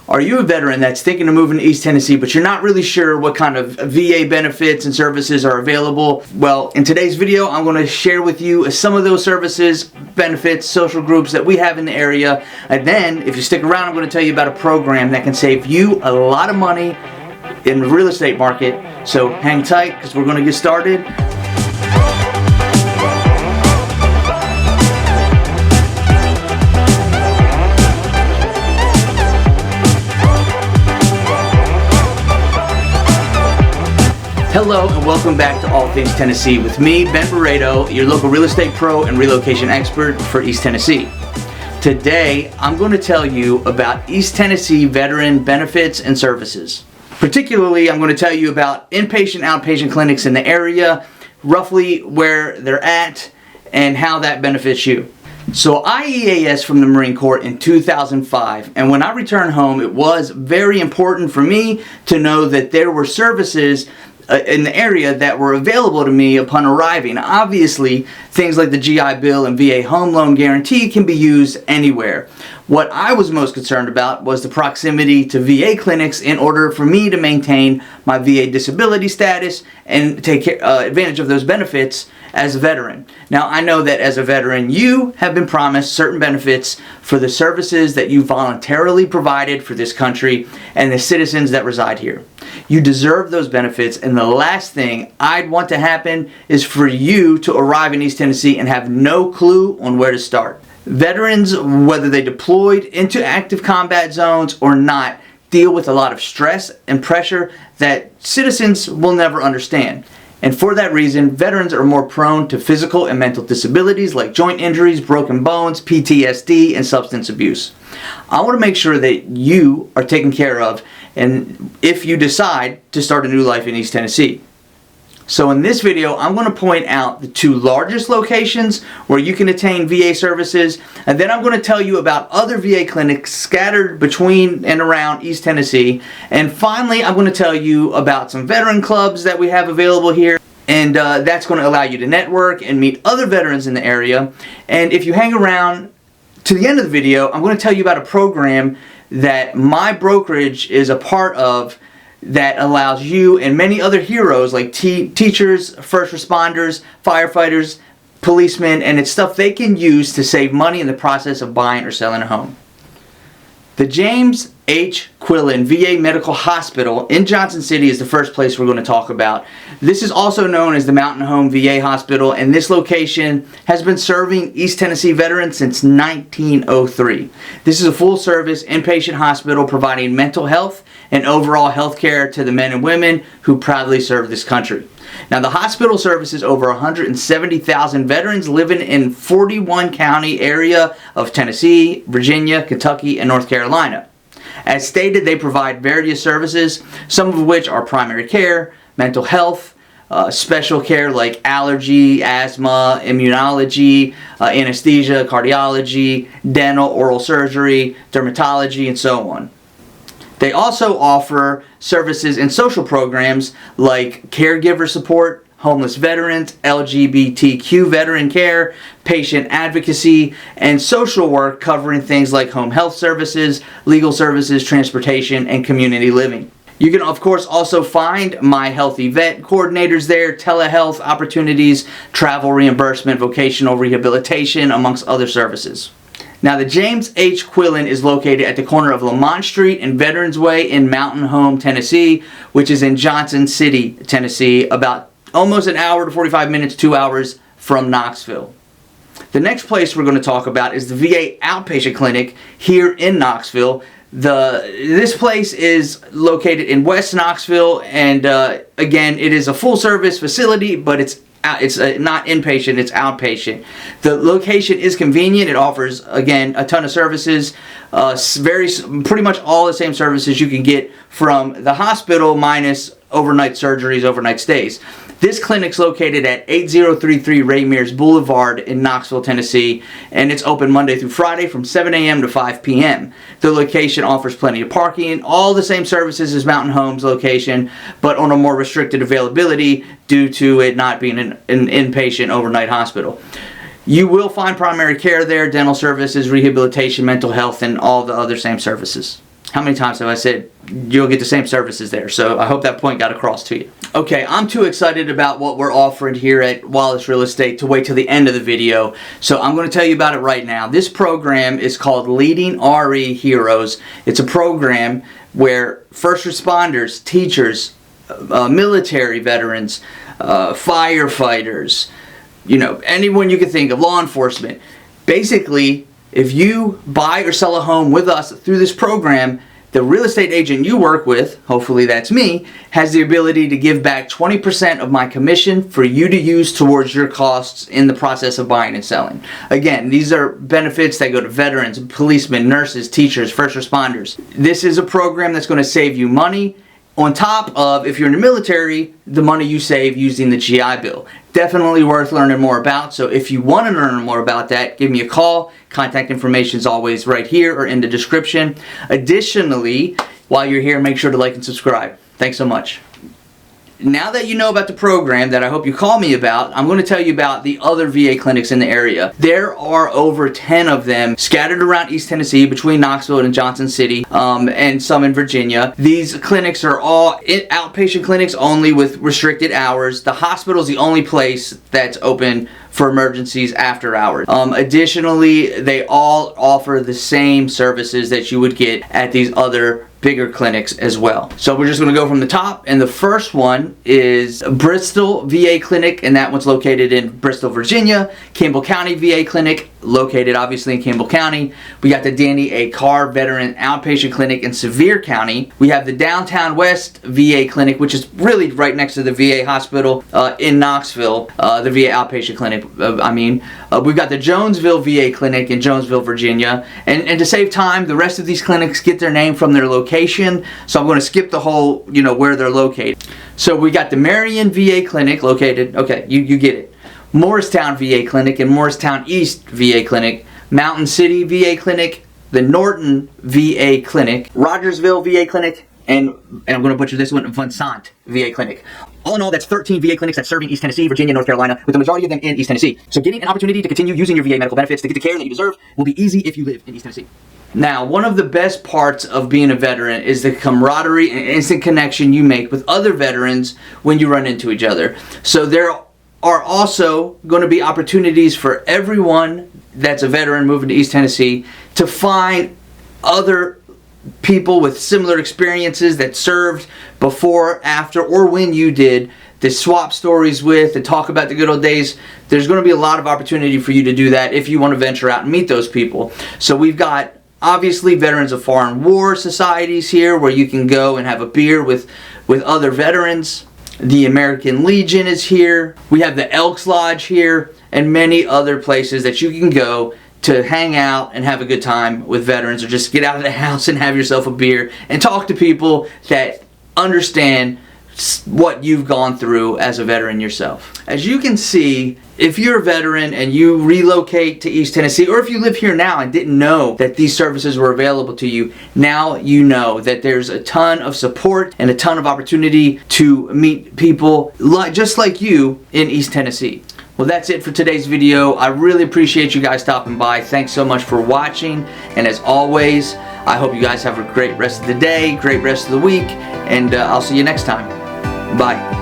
Are you a veteran that's thinking of moving to East Tennessee, but you're not really sure what kind of VA benefits and services are available? Well, in today's video, I'm going to share with you some of those services, benefits, social groups that we have in the area. And then, if you stick around, I'm going to tell you about a program that can save you a lot of money in the real estate market. So hang tight, because we're going to get started. Hello and welcome back to All Things Tennessee with me, Ben Barreto, your local real estate pro and relocation expert for East Tennessee. Today, I'm going to tell you about East Tennessee veteran benefits and services. Particularly, I'm going to tell you about inpatient, outpatient clinics in the area, roughly where they're at, and how that benefits you. So I EAS from the Marine Corps in 2005, and when I returned home, it was very important for me to know that there were services in the area that were available to me upon arriving. Obviously, things like the GI Bill and VA Home Loan Guarantee can be used anywhere. What I was most concerned about was the proximity to VA clinics in order for me to maintain my VA disability status and take advantage of those benefits as a veteran. Now, I know that as a veteran, you have been promised certain benefits for the services that you voluntarily provided for this country and the citizens that reside here. You deserve those benefits, and the last thing I'd want to happen is for you to arrive in East Tennessee and have no clue on where to start. Veterans, whether they deployed into active combat zones or not, deal with a lot of stress and pressure that citizens will never understand. And for that reason, veterans are more prone to physical and mental disabilities like joint injuries, broken bones, PTSD, and substance abuse. I want to make sure that you are taken care of, and if you decide to start a new life in East Tennessee. So in this video, I'm going to point out the two largest locations where you can attain VA services, and then I'm going to tell you about other VA clinics scattered between and around East Tennessee. And finally, I'm going to tell you about some veteran clubs that we have available here, and that's going to allow you to network and meet other veterans in the area. And if you hang around to the end of the video, I'm going to tell you about a program that my brokerage is a part of that allows you and many other heroes like teachers, first responders, firefighters, policemen, and it's stuff they can use to save money in the process of buying or selling a home. The James H Quillen VA Medical Hospital in Johnson City is the first place we're going to talk about. This is also known as the Mountain Home VA Hospital, and this location has been serving East Tennessee veterans since 1903. This is a full-service inpatient hospital providing mental health and overall health care to the men and women who proudly serve this country. Now, the hospital services over 170,000 veterans living in 41 county area of Tennessee, Virginia, Kentucky, and North Carolina. As stated, they provide various services, some of which are primary care, mental health, special care like allergy, asthma, immunology, anesthesia, cardiology, dental, oral surgery, dermatology, and so on. They also offer services and social programs like caregiver support, homeless veterans, LGBTQ veteran care, patient advocacy, and social work covering things like home health services, legal services, transportation, and community living. You can, of course, also find My Healthy Vet coordinators there, telehealth opportunities, travel reimbursement, vocational rehabilitation, amongst other services. Now, the James H. Quillen is located at the corner of Lamont Street and Veterans Way in Mountain Home, Tennessee, which is in Johnson City, Tennessee, about almost an hour to 45 minutes, 2 hours from Knoxville. The next place we're going to talk about is the VA Outpatient Clinic here in Knoxville. This place is located in West Knoxville, and again, it is a full-service facility, but it's not inpatient, it's outpatient. The location is convenient. It offers, again, a ton of services, pretty much all the same services you can get from the hospital minus overnight surgeries, overnight stays. This clinic's located at 8033 Ray Mears Boulevard in Knoxville, Tennessee, and it's open Monday through Friday from 7 a.m. to 5 p.m. The location offers plenty of parking, all the same services as Mountain Home's location, but on a more restricted availability due to it not being an inpatient overnight hospital. You will find primary care there, dental services, rehabilitation, mental health, and all the other same services. How many times have I said you'll get the same services there? So I hope that point got across to you. Okay, I'm too excited about what we're offering here at Wallace Real Estate to wait till the end of the video. So I'm going to tell you about it right now. This program is called Leading RE Heroes. It's a program where first responders, teachers, military veterans, firefighters, anyone you can think of, law enforcement. Basically, if you buy or sell a home with us through this program, the real estate agent you work with, hopefully that's me, has the ability to give back 20% of my commission for you to use towards your costs in the process of buying and selling. Again, these are benefits that go to veterans, policemen, nurses, teachers, first responders. This is a program that's going to save you money on top of, if you're in the military, the money you save using the GI Bill. Definitely worth learning more about. So if you want to learn more about that, give me a call. Contact information is always right here or in the description. Additionally, while you're here, make sure to like and subscribe. Thanks so much. Now that you know about the program that I hope you call me about, I'm going to tell you about the other VA clinics in the area. There are over 10 of them scattered around East Tennessee between Knoxville and Johnson City, and some in Virginia. These clinics are all outpatient clinics only with restricted hours. The hospital is the only place that's open for emergencies after hours. Additionally, they all offer the same services that you would get at these other bigger clinics as well. So we're just going to go from the top, and the first one is Bristol VA Clinic, and that one's located in Bristol, Virginia. Campbell County VA Clinic, located obviously in Campbell County. We got the Danny A. Carr Veteran Outpatient Clinic in Sevier County. We have the Downtown West VA Clinic, which is really right next to the VA hospital in Knoxville, the VA Outpatient Clinic, we've got the Jonesville VA Clinic in Jonesville, Virginia. And to save time, the rest of these clinics get their name from their location. So I'm going to skip the whole, where they're located. So we got the Marion VA Clinic located, okay, you get it. Morristown VA Clinic and Morristown East VA Clinic. Mountain City VA Clinic. The Norton VA Clinic. Rogersville VA Clinic. And I'm going to butcher this one, Vincent VA Clinic. All in all, that's 13 VA clinics that's serving East Tennessee, Virginia, North Carolina, with the majority of them in East Tennessee. So getting an opportunity to continue using your VA medical benefits to get the care that you deserve will be easy if you live in East Tennessee. Now, one of the best parts of being a veteran is the camaraderie and instant connection you make with other veterans when you run into each other. So there are also going to be opportunities for everyone that's a veteran moving to East Tennessee to find other people with similar experiences that served before, after, or when you did, to swap stories with and talk about the good old days. There's going to be a lot of opportunity for you to do that if you want to venture out and meet those people. So we've got obviously Veterans of Foreign War societies here where you can go and have a beer with other veterans. The American Legion is here. We have the Elks Lodge here and many other places that you can go to hang out and have a good time with veterans, or just get out of the house and have yourself a beer and talk to people that understand what you've gone through as a veteran yourself. As you can see, if you're a veteran and you relocate to East Tennessee, or if you live here now and didn't know that these services were available to you, now you know that there's a ton of support and a ton of opportunity to meet people just like you in East Tennessee. Well, that's it for today's video. I really appreciate you guys stopping by. Thanks so much for watching. And as always, I hope you guys have a great rest of the day, great rest of the week, and I'll see you next time. Bye.